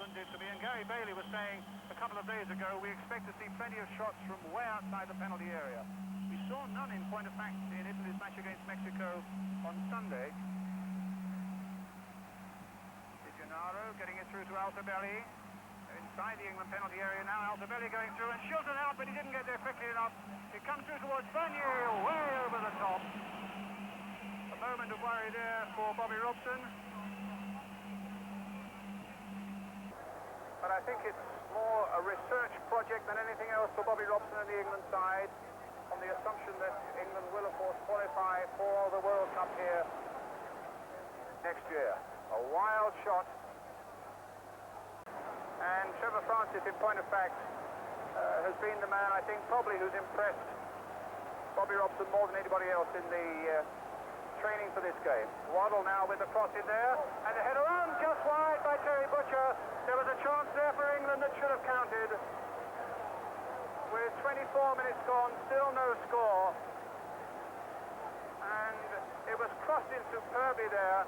than did to me. And Gary Bailey was saying a couple of days ago, we expect to see plenty of shots from way outside the penalty area. We saw none, in point of fact, in Italy's match against Mexico on Sunday. Di Gennaro getting it through to Altobelli. Inside the England penalty area now. Altobelli going through and shoots it out, but he didn't get there quickly enough. It comes through towards Vanier, way over the top. A moment of worry there for Bobby Robson. But I think it's more a research project than anything else for Bobby Robson and the England side, on the assumption that England will, of course, qualify for the World Cup here next year. A wild shot. And Trevor Francis, in point of fact, has been the man, I think, probably who's impressed Bobby Robson more than anybody else in the training for this game. Waddle now with the cross in there, and the header on just wide by Terry Butcher. There was a chance there for England that should have counted. With 24 minutes gone, still no score. And it was crossed in superbly there.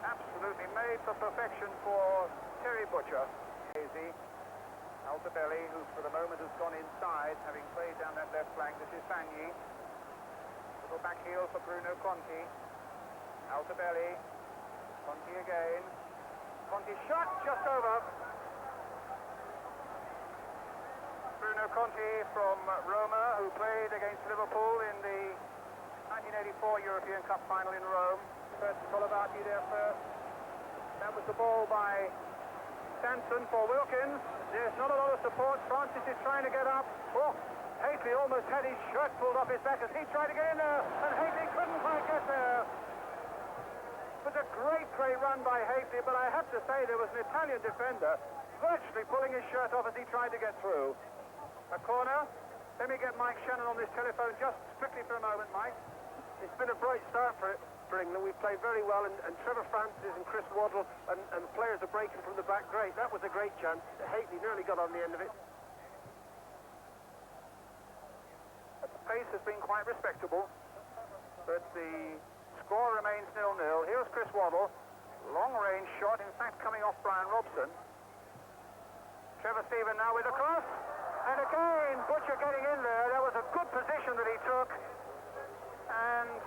Absolutely made for perfection for Terry Butcher. Easy. Altobelli, who for the moment has gone inside, having played down that left flank. This is Vanier. Little back heel for Bruno Conti. Altobelli. Conti again. Conti shot just over. Bruno Conti from Roma, who played against Liverpool in the 1984 European Cup final in Rome. First Colavati there first. That was the ball by Sanson for Wilkins. There's not a lot of support. Francis is trying to get up. Oh, Haitley almost had his shirt pulled off his back as he tried to get in there, and Haitley couldn't quite get there. It was a great run by Haitley, but I have to say there was an Italian defender virtually pulling his shirt off as he tried to get through. A corner. Let me get Mike Shannon on this telephone just strictly for a moment, Mike. It's been a bright start for England. We've played very well, and Trevor Francis and Chris Waddle and players are breaking from the back great. That was a great chance. Haitley nearly got on the end of it. The pace has been quite respectable, but the score remains 0-0. Here's Chris Waddle. Long-range shot, in fact, coming off Brian Robson. Trevor Stephen now with a cross. And again, Butcher getting in there. That was a good position that he took. And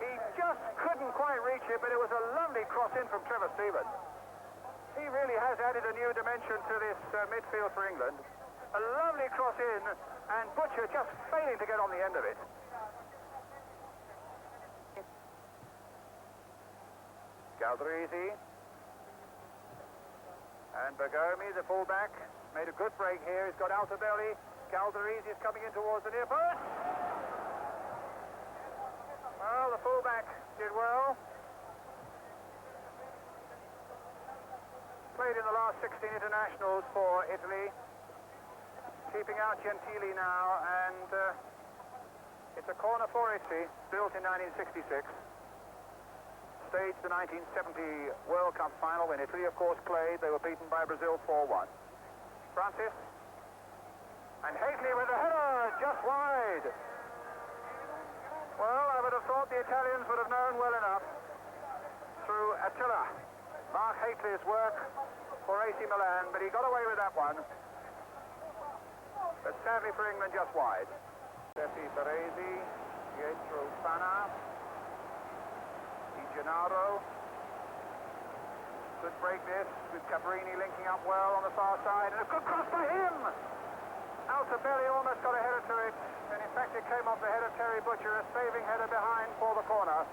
he just couldn't quite reach it, but it was a lovely cross in from Trevor Stephen. He really has added a new dimension to this midfield for England. A lovely cross in, and Butcher just failing to get on the end of it. Galdarese. And Bergomi, the fullback, made a good break here. He's got Altobelli. Galdarese is coming in towards the near post. Well, the fullback did well. Played in the last 16 internationals for Italy. Keeping out Gentili now, and it's a corner for Italy, built in 1966. Staged the 1970 World Cup final when Italy, of course, played. They were beaten by Brazil 4-1. Francis. And Haitley with a header, just wide. Well, I would have thought the Italians would have known well enough through Attila. Mark Haitley's work for AC Milan, but he got away with that one. But sadly for England, just wide. Giuseppe Baresi, Pietro Fana, Di Gennaro. Good break this, with Cabrini linking up well on the far side, and a good cross by him! Altobelli almost got a header to it, and in fact it came off the head of Terry Butcher, a saving header behind for the corner.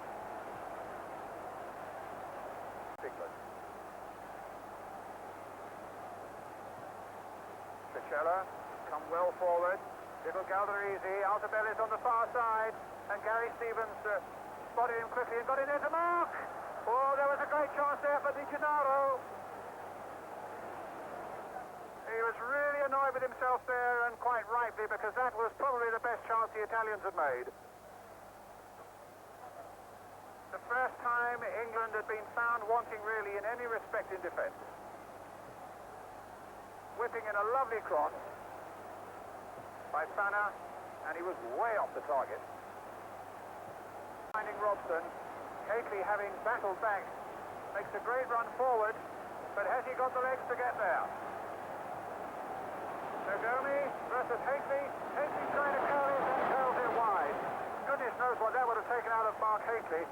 Tricella, come well forward. Little Galdarese, Altobelli's on the far side, and Gary Stevens spotted him quickly and got in there to mark. Oh, there was a great chance there for Di Gennaro. He was really annoyed with himself there, and quite rightly, because that was probably the best chance the Italians had made. The first time England had been found wanting really in any respect in defence. Whipping in a lovely cross by Fana, and he was way off the target. Finding Robson, Haitley having battled back, makes a great run forward, but has he got the legs to get there? Nagomi versus Hakely. Hakely trying to curl it and curls it wide. Goodness knows what that would have taken out of Mark Hakely,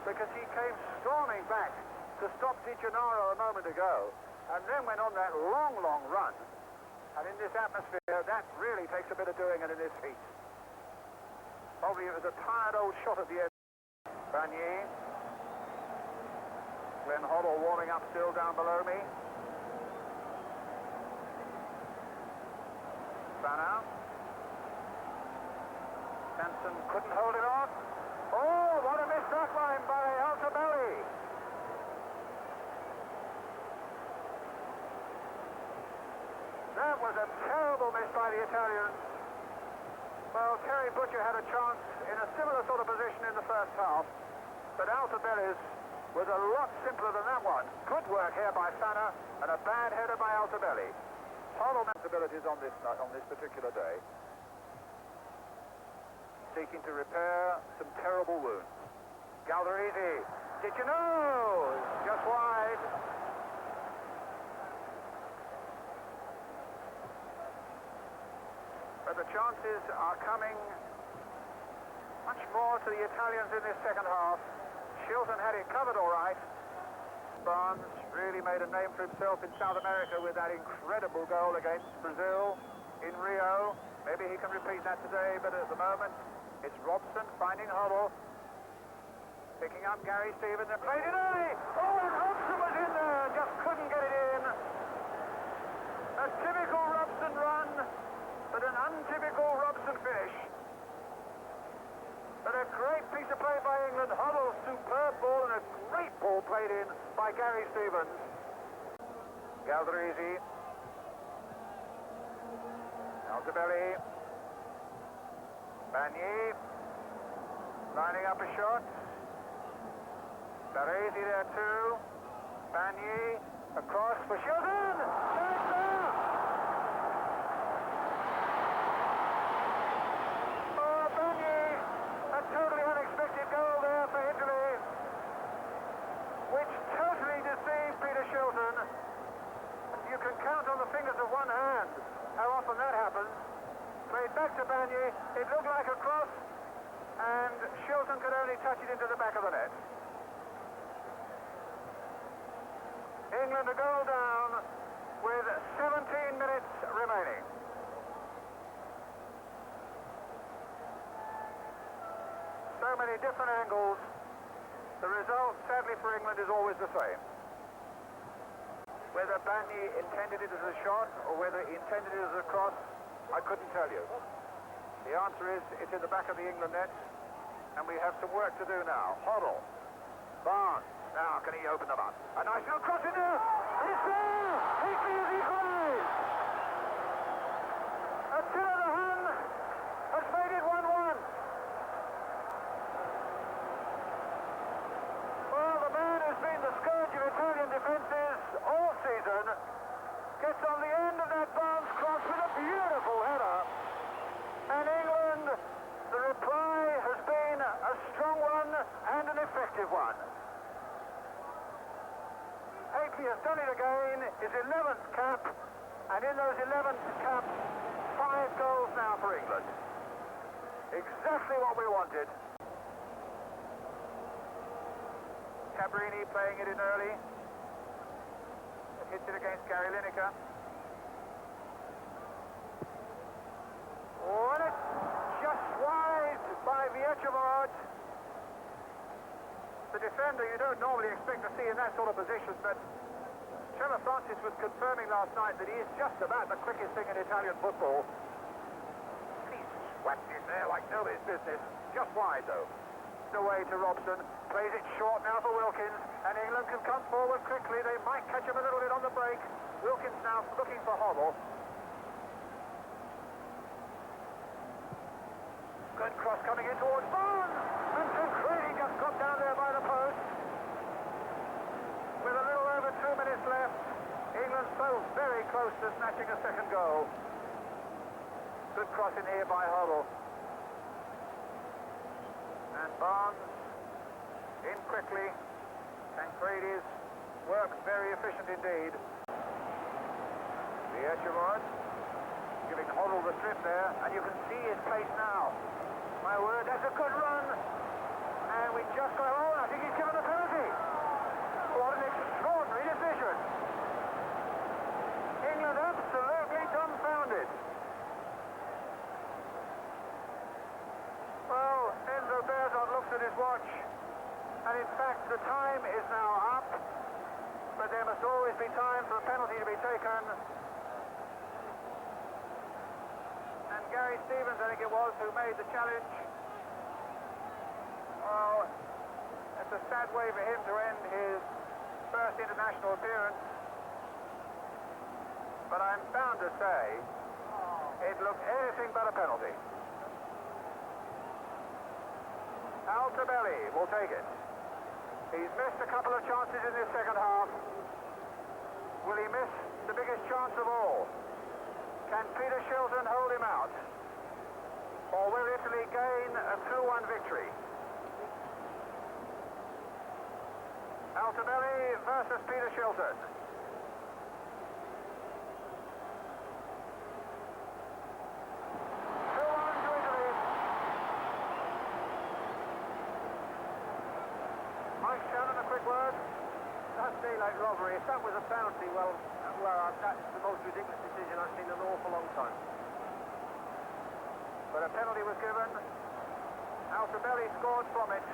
because he came storming back to stop Di Gennaro a moment ago, and then went on that long, long run. And in this atmosphere, that really takes a bit of doing, and in this heat. Probably it was a tired old shot at the end. Bagné. Glenn Hoddle warming up still down below me. Banner. Sanson couldn't hold it on. Oh, what a missed back line by Altobelli. That was a terrible miss by the Italians. Well, Terry Butcher had a chance in a similar sort of position in the first half, but Altobelli's was a lot simpler than that one. Good work here by Fana, and a bad header by Altobelli. Horrible abilities on this particular day. Seeking to repair some terrible wounds. Galdarese, did you know? Just wide. But the chances are coming much more to the Italians in this second half. Shilton had it covered all right. Barnes really made a name for himself in South America with that incredible goal against Brazil in Rio. Maybe he can repeat that today, but at the moment it's Robson finding Hoddle, picking up Gary Stevens and played it early. Oh, and Robson was in there, just couldn't get it in. A typical Robson run, but an untypical Robson finish. But a great piece of play by England. Hoddle's superb ball and a great ball played in by Gary Stevens. Galdarese. Altobelli. Bagné. Lining up a shot. Baresi there too. Bagné. Across for Shilton. There it's there. Oh, Bagné. A totally unexpected goal there for Italy, which totally deceived Peter Shilton. You can count on the fingers of one hand how often that happens. Played back to Bagné. It looked like a cross, and Shilton could only touch it into the back of the net. England a goal down with 17 minutes remaining. So many different angles. The result, sadly for England, is always the same. Whether Bagné intended it as a shot or whether he intended it as a cross, I couldn't tell you. The answer is it's in the back of the England net, and we have some work to do now. Hoddle. Barnes. Now, can he open them up? A nice little cross in there. It's there. Hakely is equalised. Attila the Hun has made it 1-1. Well, the man who's been the scourge of Italian defences all season gets on the end of that Barnes cross with a beautiful header. And England, the reply has been a strong one and an effective one. Hakely has done it again, his 11th cap, and in those 11th caps, 5 goals now for England. Exactly what we wanted. Cabrini playing it in early. It hits it against Gary Lineker. Oh, and it's just wide by Vietchevard. The defender you don't normally expect to see in that sort of position, but Trevor Francis was confirming last night that he is just about the quickest thing in Italian football. He swept in there like nobody's business. Just wide, though. Away to Robson. Plays it short now for Wilkins, and England can come forward quickly. They might catch him a little bit on the break. Wilkins now looking for Hoddle. Good cross coming in towards Barnes. And Tancredi just got down there by the post. With a little over 2 minutes left, England so very close to snatching a second goal. Good cross in here by Hoddle. And Barnes in quickly. Tancredi's Work very efficient indeed. The Echevard giving Hoddle the slip there, and you can see his pace now. My word, that's a good run. And we just got on. I think he's given a penalty. What an extraordinary decision. England absolutely dumbfounded. Well, Enzo Bearzot looks at his watch, and in fact the time is now up, but there must always be time for a penalty to be taken. And Gary Stevens, I think it was, who made the challenge. Well, it's a sad way for him to end his first international appearance. But I'm bound to say it looked anything but a penalty. Altobelli will take it. He's missed a couple of chances in this second half. Will he miss the biggest chance of all? Can Peter Shilton hold him out? Or will Italy gain a 2-1 victory? Altobelli versus Peter Shilton. A quick word. That's daylight robbery. If that was a penalty, well, that's the most ridiculous decision I've seen in an awful long time. But a penalty was given. Altobelli scored from it.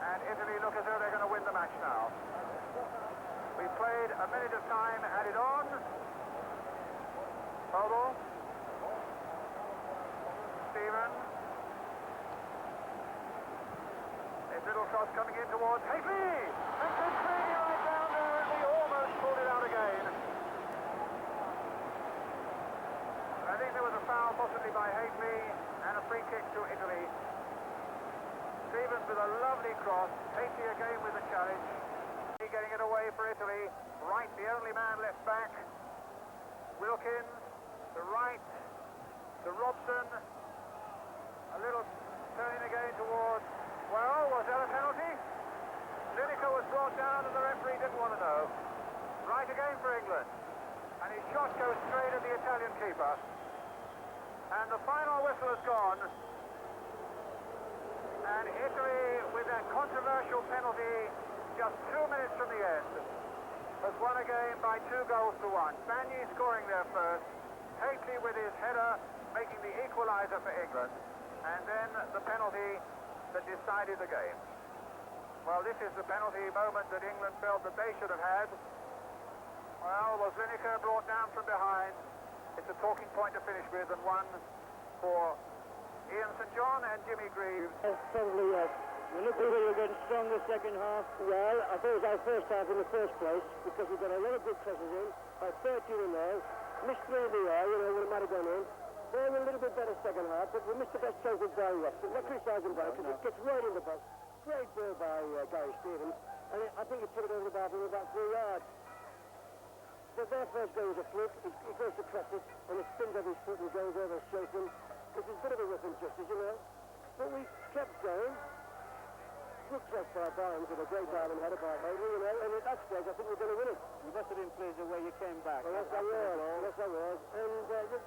And Italy look as though they're going to win the match now. We played a minute of time, added on. Hoddle. Stevens. Little cross coming in towards Haley, and Cincinnati right down there, and we almost pulled it out again. I think there was a foul possibly by Haley and a free kick to Italy. Stevens with a lovely cross, Haley again with the challenge. Getting it away for Italy. Wright, the only man left back. Wilkins to Wright, to Robson. A little turning again towards. Well, was that a penalty? Lineker was brought down and the referee didn't want to know. Right again for England. And his shot goes straight at the Italian keeper. And the final whistle has gone. And Italy, with that controversial penalty, just 2 minutes from the end, has won a game by 2-1. Bagni scoring there first. Haley with his header, making the equaliser for England. And then the penalty that decided the game. Well, this is the penalty moment that England felt that they should have had. Well, was Lineker brought down from behind? It's a talking point to finish with, and one for Ian St John and Jimmy Greaves. Yes, probably yes. We looked like we were getting stronger second half. Well, I thought it was our first half in the first place, because we got a lot of good crosses in, by 13 in there, missed 3 in the air, when it might have gone in. They were a little bit better second half, but we missed the best chance with Gary West. I'm not criticising Barry, because it gets right in the box. Great ball by Gary Stevens, and I think he put it over the bar from about 3 yards. But their first goal was a fluke. He goes to cross it, and it spins off his foot and goes over Shilton, which is a bit of a rough injustice, you know. But we kept going. Good cross by Barnes with a great diamond header by Haley, you know, and at that stage I think we're going to win it. You must have been pleased the way you came back. Well, yes, I was. Yes, I was. And,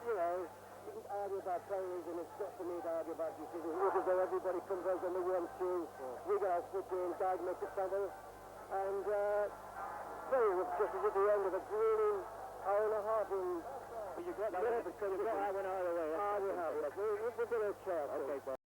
you know, you can argue about players, and it's not for me to argue about decisions. It looks as though everybody comes out on the 1-2. We got our foot in, Dag makes a fumble, and very rough justice at the end of a grueling hour and a half. But you got that one either way. We have. We're going to try. Okay,